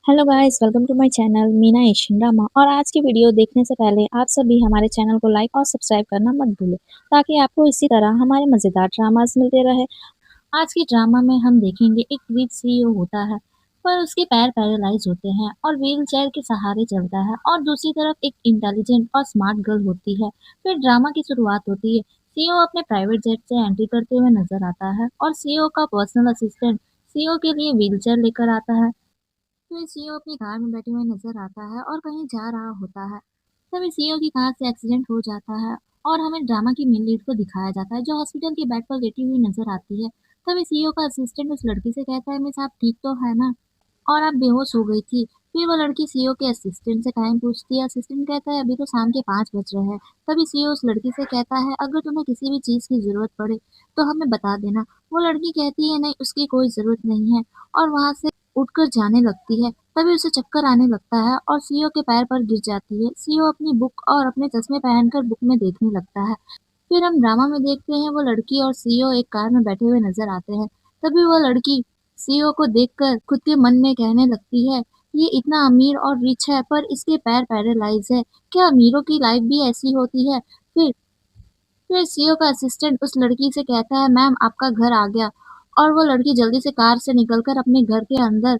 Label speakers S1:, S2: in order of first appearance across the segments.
S1: Hello guys, welcome to my channel Meena Asian drama. और आज की वीडियो देखने से पहले आप सभी हमारे चैनल को लाइक और सब्सक्राइब करना मत भूलें, ताकि आपको इसी तरह हमारे मज़ेदार ड्रामास मिलते रहे। आज के ड्रामा में हम देखेंगे एक रिच सीईओ होता है, पर उसके पैर पैरालाइज होते हैं और व्हील चेयर के सहारे चलता है। और दूसरी तरफ एक इंटेलिजेंट और स्मार्ट गर्ल होती है। फिर ड्रामा की शुरुआत होती है। सीईओ अपने प्राइवेट जेट से एंट्री करते हुए नजर आता है और सीईओ का पर्सनल असिस्टेंट सीईओ के लिए व्हील चेयर लेकर आता है। फिर सीईओ अपनी कार में बैठे हुए नजर आता है और कहीं जा रहा होता है। तभी सीईओ की कार से एक्सीडेंट हो जाता है और हमें ड्रामा की मेन लीड को दिखाया जाता है, जो हॉस्पिटल के बेड पर लेटी हुई नजर आती है। तभी सीईओ का असिस्टेंट उस लड़की से कहता है, मिस आप ठीक तो है ना, और आप बेहोश हो गई थी। फिर वो लड़की सीईओ के असिस्टेंट से टाइम पूछती है। असिस्टेंट कहता है, अभी तो शाम के 5 बज रहे हैं। तभी सीईओ उस लड़की से कहता है, अगर तुम्हें किसी भी चीज की जरूरत पड़े तो हमें बता देना। वो लड़की कहती है, नहीं उसकी कोई जरूरत नहीं है, और वहां से उठकर जाने लगती है। तभी उसे चक्कर आने लगता है और सीईओ के पैर पर गिर जाती है। सीईओ अपनी बुक और अपने चश्मे पहनकर बुक में देखने लगता है। फिर हम ड्रामा में देखते हैं, वो लड़की और सीईओ एक कार में बैठे हुए नजर आते हैं। तभी वो लड़की सीईओ को देखकर खुद के मन में कहने लगती है, ये इतना अमीर और रिच है पर इसके पैर पैरालाइज है। क्या अमीरों की लाइफ भी ऐसी होती है? फिर सीईओ का असिस्टेंट उस लड़की से कहता है, मैम आपका घर आ गया। और वो लड़की जल्दी से कार से निकलकर अपने घर के अंदर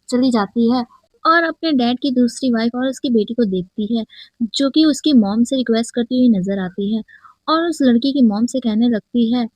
S1: चली जाती है और अपने डैड की दूसरी वाइफ और उसकी बेटी को देखती है, जो कि उसकी मॉम से रिक्वेस्ट करती हुई नजर आती है। और उस लड़की की मॉम से कहने लगती है,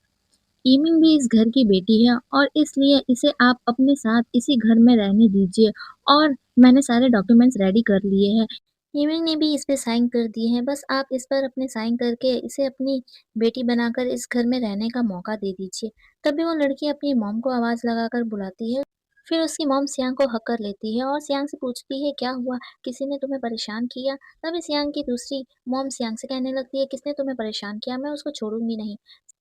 S1: ईमिन भी इस घर की बेटी है और इसलिए इसे आप अपने साथ इसी घर में रहने दीजिए। और मैंने सारे डॉक्यूमेंट्स रेडी कर लिए हैं। ईमिन ने भी इस पे साइन कर दिए हैं, बस आप इस पर अपने साइन करके इसे अपनी बेटी बनाकर इस घर में रहने का मौका दे दीजिए। तभी वो लड़की अपनी मॉम को आवाज लगाकर बुलाती है। फिर उसकी मॉम सियांग को हक कर लेती है और सियांग से पूछती है, क्या हुआ, किसी ने तुम्हें परेशान किया? तभी सियांग की दूसरी मॉम सियांग से कहने लगती है, किसने तुम्हें परेशान किया, मैं उसको छोड़ूंगी नहीं।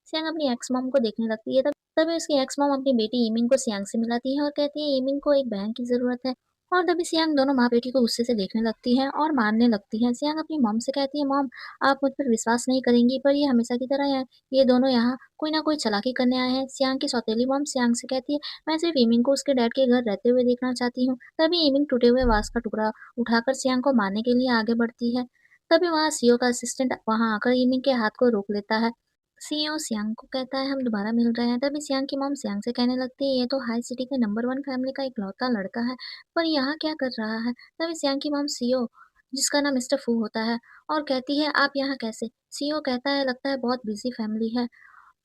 S1: सियांग अपनी एक्स मॉम को देखने लगती है। तभी उसकी एक्स मॉम अपनी बेटी इमिंग को सियांग से मिलाती है और कहती है, इमिंग को एक बहन की जरूरत है। और तभी सियांग दोनों माँ बेटी को गुस्से से देखने लगती है और मारने लगती है। सियांग अपनी मॉम से कहती है, मॉम आप मुझ पर विश्वास नहीं करेंगी, पर ये हमेशा की तरह है, ये दोनों यहाँ कोई ना कोई चालाकी करने आए हैं। सियांग की सौतेली मॉम सियांग से कहती है, मैं सिर्फ इमिंग को उसके डैड के घर रहते हुए देखना चाहती हूँ। तभी इमिंग टूटे हुए वास का टुकड़ा उठाकर सियांग को मारने के लिए आगे बढ़ती है। तभी वहाँ सीईओ का असिस्टेंट वहाँ आकर इमिंग के हाथ को रोक लेता है। सीईओ सियांग को कहता है, हम दोबारा मिल रहे हैं। तभी सियांग की मॉम सियांग से कहने लगती है, ये तो हाई सिटी के नंबर 1 फैमिली का इकलौता लड़का है, पर यहाँ क्या कर रहा है? तभी सियांग की मॉम सीईओ, जिसका नाम मिस्टर फू होता है, और कहती है, आप यहाँ कैसे? सीईओ कहता है, लगता है बहुत बिजी फैमिली है।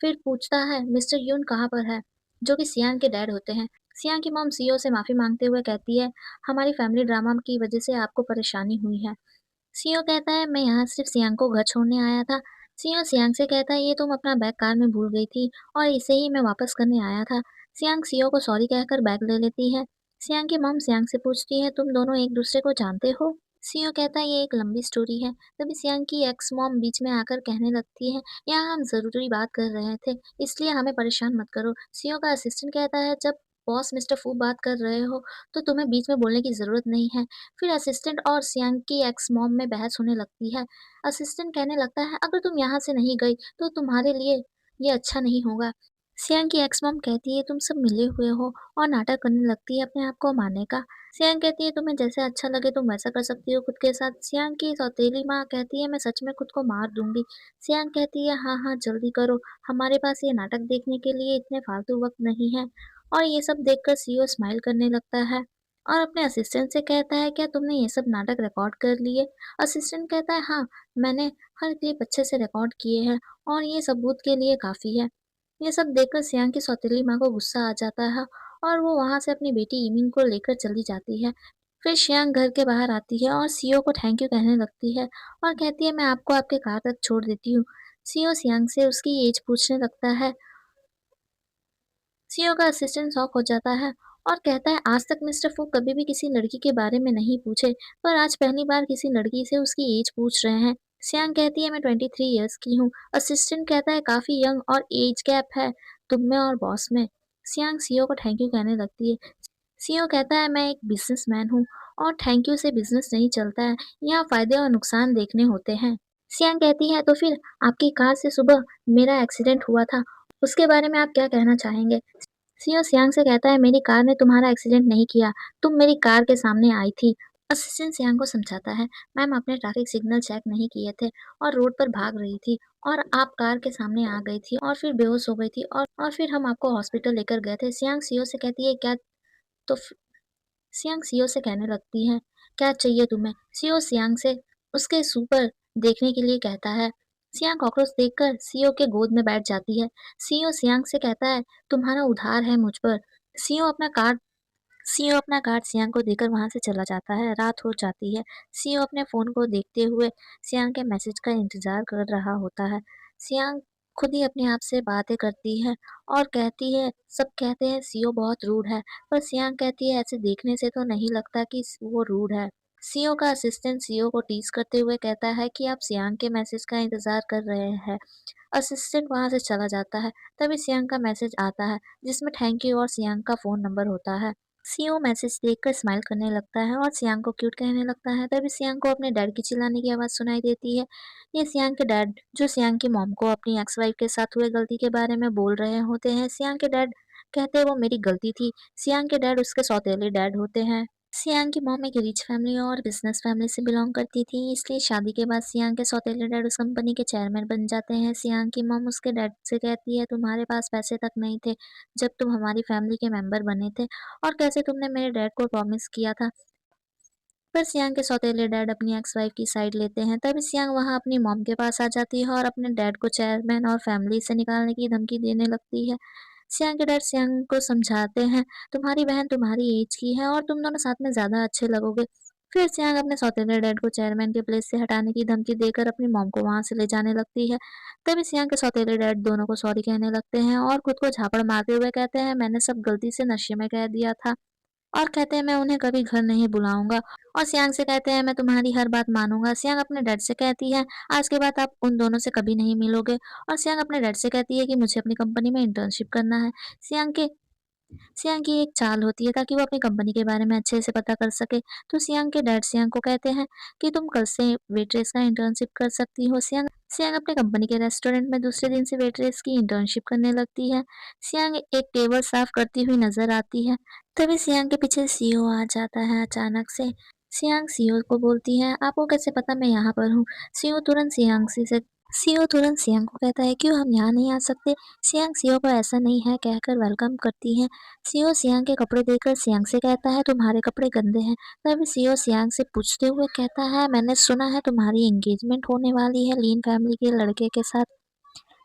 S1: फिर पूछता है, मिस्टर यून कहाँ पर है? जो कि सियांग के डैड होते हैं। सियांग की मॉम सीईओ से माफी मांगते हुए कहती है, हमारी फैमिली ड्रामा की वजह से आपको परेशानी हुई है। सीईओ कहता है, मैं यहाँ सिर्फ सियांग को घर छोड़ने आया था। सीईओ सियांग से कहता है, ये तुम अपना बैग कार में भूल गई थी और इसे ही मैं वापस करने आया था। सियांग सीईओ को सॉरी कहकर बैग ले लेती है। सियांग की मॉम सियांग से पूछती है, तुम दोनों एक दूसरे को जानते हो? सीईओ कहता है, ये एक लंबी स्टोरी है। तभी सियांग की एक्स मॉम बीच में आकर कहने लगती है, यहाँ हम जरूरी बात कर रहे थे, इसलिए हमें परेशान मत करो। सीईओ का असिस्टेंट कहता है, जब बॉस मिस्टर फू बात कर रहे हो तो तुम्हें बीच में बोलने की जरूरत नहीं है। फिर असिस्टेंट और सियांग की एक्स मॉम में बहस होने लगती है। असिस्टेंट कहने लगता है, अगर तुम यहाँ से नहीं गई तो तुम्हारे लिए ये अच्छा नहीं होगा। सियांग की एक्स मॉम कहती है, तुम सब मिले हुए हो, और नाटक करने लगती है अपने आप को मारने का। सियांग कहती है, तुम्हें जैसे अच्छा लगे तुम वैसा कर सकती हो खुद के साथ। सियांग की सौतेली माँ कहती है, मैं सच में खुद को मार दूंगी। सियांग कहती है, हाँ हाँ जल्दी करो, हमारे पास ये नाटक देखने के लिए इतने फालतू वक्त नहीं है। और ये सब देखकर सीईओ स्माइल करने लगता है और अपने असिस्टेंट से कहता है, क्या तुमने ये सब नाटक रिकॉर्ड कर लिए? असिस्टेंट कहता है, हाँ मैंने हर क्लिप अच्छे से रिकॉर्ड किए हैं और ये सबूत के लिए काफ़ी है। ये सब देखकर सियांग की सौतेली माँ को गुस्सा आ जाता है और वो वहाँ से अपनी बेटी इमिंग को लेकर चली जाती है। फिर सियांग घर के बाहर आती है और सीईओ को थैंक यू कहने लगती है और कहती है, मैं आपको आपके कार तक छोड़ देती हूँ। सीईओ सियांग से उसकी एज पूछने लगता है। सीईओ का असिस्टेंट शॉक हो जाता है और कहता है, आज तक मिस्टर फू कभी भी किसी लड़की के बारे में नहीं पूछे, पर आज पहली बार किसी लड़की से उसकी एज पूछ रहे हैं। सियांग कहती है, मैं 23 इयर्स की हूँ। असिस्टेंट कहता है, काफी यंग और एज गैप है तुम में और बॉस में। सियांग सीईओ को थैंक यू कहने लगती है। सीईओ कहता है, मैं एक बिजनेसमैन हूँ और थैंक यू से बिजनेस नहीं चलता है, यहाँ फायदे और नुकसान देखने होते हैं। सियांग कहती है, तो फिर आपकी कार से सुबह मेरा एक्सीडेंट हुआ था, उसके बारे में आप क्या कहना चाहेंगे? सीओ सियांग से कहता है मेरी कार ने तुम्हारा एक्सीडेंट नहीं किया, तुम मेरी कार के सामने आई थी। असिस्टेंट सियांग को समझाता है, मैम आपने ट्रैफिक सिग्नल चेक नहीं किए थे और रोड पर भाग रही थी और आप कार के सामने आ गई थी और फिर बेहोश हो गई थी और फिर हम आपको हॉस्पिटल लेकर गए थे। सियांग सीओ से कहती है क्या तो सियांग सीओ से कहने लगती है, क्या चाहिए तुम्हें? सीओ सियांग से उसके सुपर देखने के लिए कहता है। सियांग कॉकरोच देखकर सीओ के गोद में बैठ जाती है। सीओ सियांग से कहता है, तुम्हारा उधार है मुझ पर। सीओ अपना कार्ड सीओ अपना कार्ड सियांग को देकर वहां से चला जाता है। रात हो जाती है। सीओ अपने फोन को देखते हुए सियांग के मैसेज का इंतजार कर रहा होता है। सियांग खुद ही अपने आप से बातें करती है और कहती है, सब कहते हैं सीओ बहुत रूड है, पर सियांग कहती है ऐसे देखने से तो नहीं लगता कि वो रूड है। सीओ का असिस्टेंट सीओ को टीज करते हुए कहता है कि आप सियांग के मैसेज का इंतजार कर रहे हैं। असिस्टेंट वहां से चला जाता है। तभी सियांग का मैसेज आता है जिसमें थैंक यू और सियांग का फोन नंबर होता है। सीओ मैसेज देखकर स्माइल करने लगता है और सियांग को क्यूट कहने लगता है। तभी सियांग को अपने डैड की चिल्लाने की आवाज़ सुनाई देती है। ये सियांग के डैड जो सियांग की मॉम को अपनी एक्स वाइफ के साथ हुए गलती के बारे में बोल रहे होते हैं। सियांग के डैड कहते हैं वो मेरी गलती थी। सियांग के डैड उसके सौतेले डैड होते हैं। सियांग की मॉम एक रिच फैमिली और बिजनेस फैमिली से बिलोंग करती थी, इसलिए शादी के बाद सियांग के सौतेले डैड उस कंपनी के चेयरमैन बन जाते हैं। सियांग की मॉम उसके डैड से कहती है तुम्हारे पास पैसे तक नहीं थे जब तुम हमारी फैमिली के मेंबर बने थे और कैसे तुमने मेरे डैड को प्रॉमिस किया था। पर सियांग के सौतेले डैड अपनी एक्स वाइफ की साइड लेते हैं। तभी सियांग वहां अपनी मॉम के पास आ जाती है और अपने डैड को चेयरमैन और फैमिली से निकालने की धमकी देने लगती है। सियांग के डैड सियांग को समझाते हैं, तुम्हारी बहन तुम्हारी एज की है और तुम दोनों साथ में ज्यादा अच्छे लगोगे। फिर सियांग अपने सौतेले डैड को चेयरमैन के प्लेस से हटाने की धमकी देकर अपनी मॉम को वहां से ले जाने लगती है। तभी सियांग के सौतेले डैड दोनों को सॉरी कहने लगते हैं और खुद को झापड़ मारते हुए कहते हैं मैंने सब गलती से नशे में कह दिया था और कहते हैं मैं उन्हें कभी घर नहीं बुलाऊंगा। और सियांग से कहते हैं मैं तुम्हारी हर बात मानूंगा। सियांग अपने डैड से कहती है आज के बाद आप उन दोनों से कभी नहीं मिलोगे। और सियांग अपने डैड से कहती है कि मुझे अपनी कंपनी में इंटर्नशिप करना है। सियांग के सियांग की एक चाल होती है ताकि वो अपनी कंपनी के बारे में अच्छे से पता कर सके। तो सियांग के डैड सियांग को कहते हैं कि तुम कल से वेट्रेस का इंटर्नशिप कर सकती हो। सियांग सियांग अपनी कंपनी के रेस्टोरेंट में दूसरे दिन से वेट्रेस की इंटर्नशिप करने लगती है। सियांग एक टेबल साफ करती हुई नजर आती है। तभी सियांग के पीछे सीईओ आ जाता है अचानक से। सियांग सीईओ को बोलती है आपको कैसे पता मैं यहाँ पर हूँ। सीईओ तुरंत सियांग को कहता है क्यों हम यहाँ नहीं आ सकते। सियांग सीईओ को ऐसा नहीं है कहकर वेलकम करती है। सीईओ सियांग के कपड़े देखकर सियांग से कहता है तुम्हारे कपड़े गंदे हैं। तभी सीईओ सियांग से पूछते हुए कहता है मैंने सुना है तुम्हारी एंगेजमेंट होने वाली है लीन फैमिली के लड़के के साथ।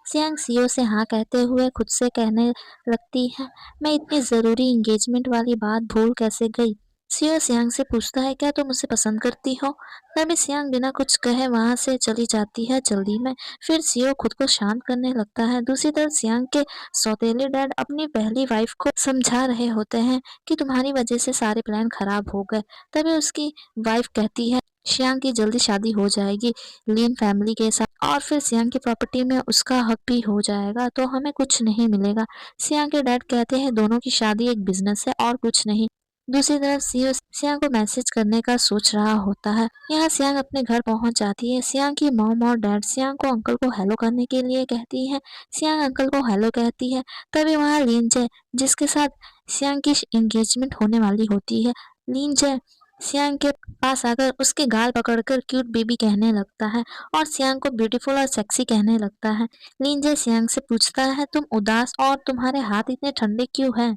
S1: सियांग सीईओ से हाँ कहते हुए खुद से कहने लगती है मैं इतनी जरूरी एंगेजमेंट वाली बात भूल कैसे गई। सीईओ सियांग से पूछता है क्या तुम उसे पसंद करती हो। तभी सियांग बिना कुछ कहे वहां से चली जाती है जल्दी में। फिर सीईओ खुद को शांत करने लगता है। दूसरी तरफ सियांग के सौतेले डैड अपनी पहली वाइफ को समझा रहे होते हैं कि तुम्हारी वजह से सारे प्लान खराब हो गए। तभी उसकी वाइफ कहती है सियांग की जल्दी शादी हो जाएगी लीन फैमिली के साथ और फिर सियांग की प्रॉपर्टी में उसका हक भी हो जाएगा तो हमें कुछ नहीं मिलेगा। सियांग के डैड कहते हैं दोनों की शादी एक बिजनेस है और कुछ नहीं। दूसरी तरफ सीईओ सियांग को मैसेज करने का सोच रहा होता है। यहाँ सियांग अपने घर पहुंच जाती है। सियांग की मॉम और डैड सियांग को अंकल को हेलो करने के लिए कहती है। सियांग अंकल को हेलो कहती है। तभी वहाँ लिंजे जिसके साथ सियांग की एंगेजमेंट होने वाली होती है। लिंजे सियांग के पास आकर उसके गाल पकड़कर क्यूट बेबी कहने लगता है और सियांग को ब्यूटीफुल और सेक्सी कहने लगता है। लिंजे सियांग से पूछता है तुम उदास और तुम्हारे हाथ इतने ठंडे क्यों हैं।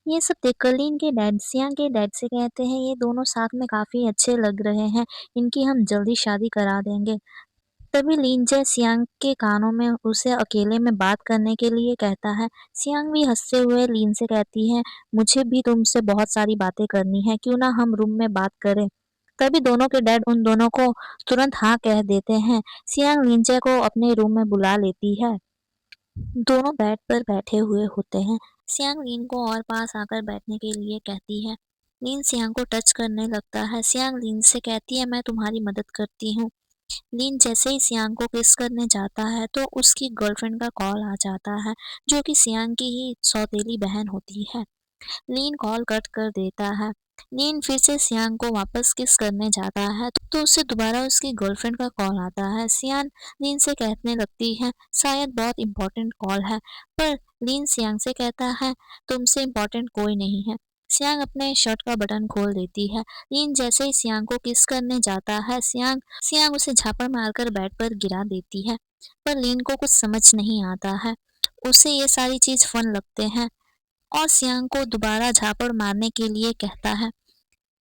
S1: ये सब देखकर लीन के डैड सियांग के डैड से कहते हैं ये दोनों साथ में काफी अच्छे लग रहे हैं, इनकी हम जल्दी शादी करा देंगे। तभी लिंजे सियांग के कानों में उसे अकेले में बात करने के लिए कहता है। सियांग भी हंसते हुए लीन से कहती है मुझे भी तुमसे बहुत सारी बातें करनी है, क्यों ना हम रूम में बात करें। तभी दोनों के डैड उन दोनों को तुरंत हाँ कह देते हैं। सियांग लिंजे को अपने रूम में बुला लेती है। दोनों बेड पर बैठे हुए होते हैं। सियांग लीन को और पास आकर बैठने के लिए कहती है। लीन सियांग को टच करने लगता है। सियांग लीन से कहती है मैं तुम्हारी मदद करती हूँ। लीन जैसे ही सियांग को किस करने जाता है तो उसकी गर्लफ्रेंड का कॉल आ जाता है जो कि सियांग की ही सौतेली बहन होती है। लीन कॉल कट कर देता है। लीन फिर से सियांग को वापस किस करने जाता है तो उसे दोबारा उसकी गर्लफ्रेंड का कॉल आता है। सियान लीन से कहने लगती है शायद बहुत इम्पोर्टेंट कॉल है, पर लीन सियांग से कहता है तुमसे इम्पोर्टेंट कोई नहीं है। सियांग अपने शर्ट का बटन खोल देती है। लीन जैसे ही सियांग को किस करने जाता है, सियांग सियांग उसे झापड़ मारकर बेड पर गिरा देती है, पर लीन को कुछ समझ नहीं आता है। उसे ये सारी चीज फन लगते हैं और सियांग को दोबारा झापड़ मारने के लिए कहता है।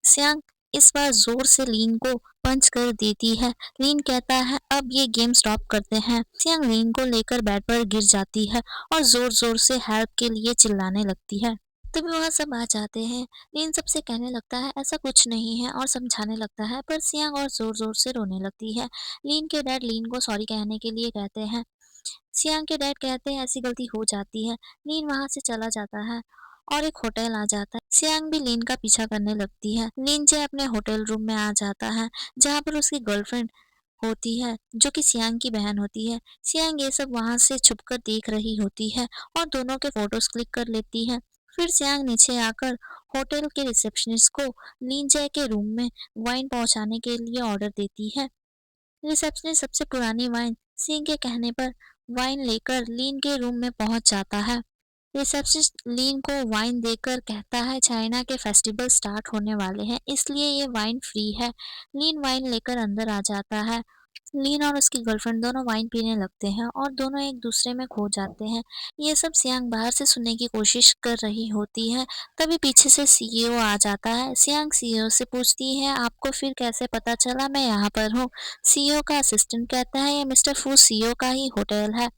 S1: सियांग इस बार जोर से लीन को पंच कर देती है। लीन कहता है अब ये गेम स्टॉप करते हैं। सियांग लीन को लेकर बेड पर गिर जाती है और जोर जोर से हेल्प के लिए चिल्लाने लगती है। तभी वहाँ सब आ जाते हैं। लीन सबसे कहने लगता है ऐसा कुछ नहीं है और समझाने लगता है, पर सियांग और जोर जोर से रोने लगती है। लीन के डैड लीन को सॉरी कहने के लिए कहते हैं। सियांग के डैड कहते हैं ऐसी गलती हो जाती है। लीन वहां से चला जाता है और एक होटल आ जाता है। सियांग भी लीन का पीछा करने लगती है। लीन जे अपने होटल रूम में आ जाता है जहाँ पर उसकी गर्लफ्रेंड होती है जो कि सियांग की बहन होती है। सियांग ये सब वहां से छुपकर देख रही होती है और दोनों के फोटोज क्लिक कर लेती है। फिर सियांग नीचे आकर होटल के रिसेप्शनिस्ट को लीन जय के रूम में वाइन पहुंचाने के लिए ऑर्डर देती है। रिसेप्शनिस्ट सबसे पुरानी वाइन सिंह के कहने पर वाइन लेकर लीन के रूम में पहुंच जाता है। रिसेप्शनिस्ट लीन को वाइन देकर कहता है चाइना के फेस्टिवल स्टार्ट होने वाले हैं, इसलिए ये वाइन फ्री है। लीन वाइन लेकर अंदर आ जाता है। लीन और उसकी गर्लफ्रेंड दोनों वाइन पीने लगते हैं और दोनों एक दूसरे में खो जाते हैं। ये सब सियांग बाहर से सुनने की कोशिश कर रही होती है। तभी पीछे से सीईओ आ जाता है। सियांग सीईओ से पूछती है आपको फिर कैसे पता चला मैं यहाँ पर हूँ। सीईओ का असिस्टेंट कहता है ये मिस्टर फू सीईओ का ही होटल है।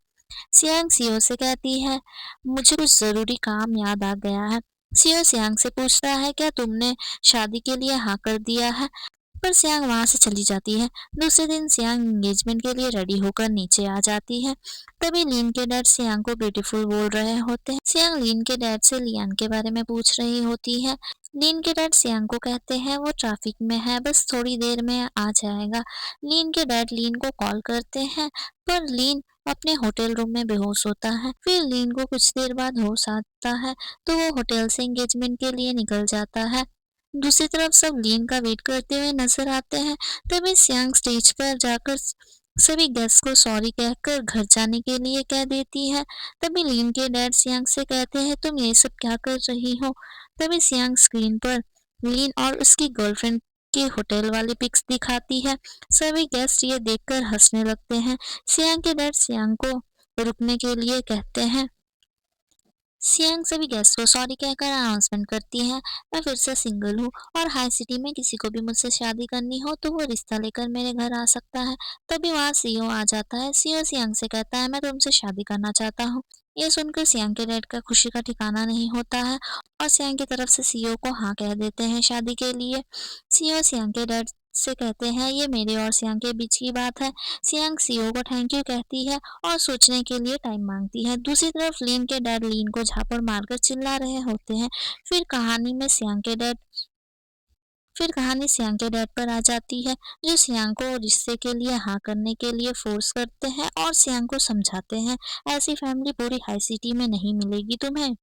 S1: सियांग सीईओ से कहती है मुझे कुछ जरूरी काम याद आ गया है। सीईओ सियांग से पूछता है क्या तुमने शादी के लिए हाँ कर दिया है, पर सियांग वहां से चली जाती है। दूसरे दिन सियांग एंगेजमेंट के लिए रेडी होकर नीचे आ जाती है। तभी लीन के डैड सियांग को ब्यूटीफुल बोल रहे होते हैं। सियांग लीन के डैड से लियान के बारे में पूछ रही होती है। लीन के डैड सियांग को कहते हैं वो ट्रैफिक में है, बस थोड़ी देर में आ जाएगा। लीन के डैड लीन को कॉल करते हैं, पर लीन अपने होटल रूम में बेहोश होता है। फिर लीन को कुछ देर बाद होश आता है तो वो होटल से एंगेजमेंट के लिए निकल जाता है। दूसरी तरफ सब लीन का वेट करते हुए नजर आते हैं। तभी सियांग स्टेज पर जाकर सभी गेस्ट को सॉरी कहकर घर जाने के लिए कह देती है। तभी लीन के डैड सियांग से कहते हैं तुम ये सब क्या कर रही हो। तभी सियांग स्क्रीन पर लीन और उसकी गर्लफ्रेंड के होटल वाली पिक्स दिखाती है। सभी गेस्ट ये देखकर हंसने लगते हैं। सियांग के डैड सियांग को रुकने के लिए कहते हैं। सियांग सभी गेस्ट को सॉरी कहकर अनाउंसमेंट करती है मैं फिर से सिंगल हूँ और हाई सिटी में किसी को भी मुझसे शादी करनी हो तो वो रिश्ता लेकर मेरे घर आ सकता है। तभी वहाँ सीईओ आ जाता है। सीईओ सियांग से कहता है मैं तुमसे शादी करना चाहता हूँ। ये सुनकर सियांग के डैड का खुशी का ठिकाना नहीं होता है और सियांग की तरफ से सीईओ को हाँ कह देते हैं शादी के लिए। सीईओ सियांग के डैड से कहते हैं ये मेरे और सियांग के बीच की बात है। सियांग सीईओ को थैंक यू कहती है और सोचने के लिए टाइम मांगती है। दूसरी तरफ लीन के डैड लीन को झापड़ मारकर चिल्ला रहे होते हैं। फिर कहानी में सियांग के डैड फिर कहानी सियांग के डैड पर आ जाती है जो सियांग को रिश्ते के लिए हाँ करने के लिए फोर्स करते हैं और सियांग को समझाते हैं ऐसी फैमिली पूरी हाई सिटी में नहीं मिलेगी तुम्हें।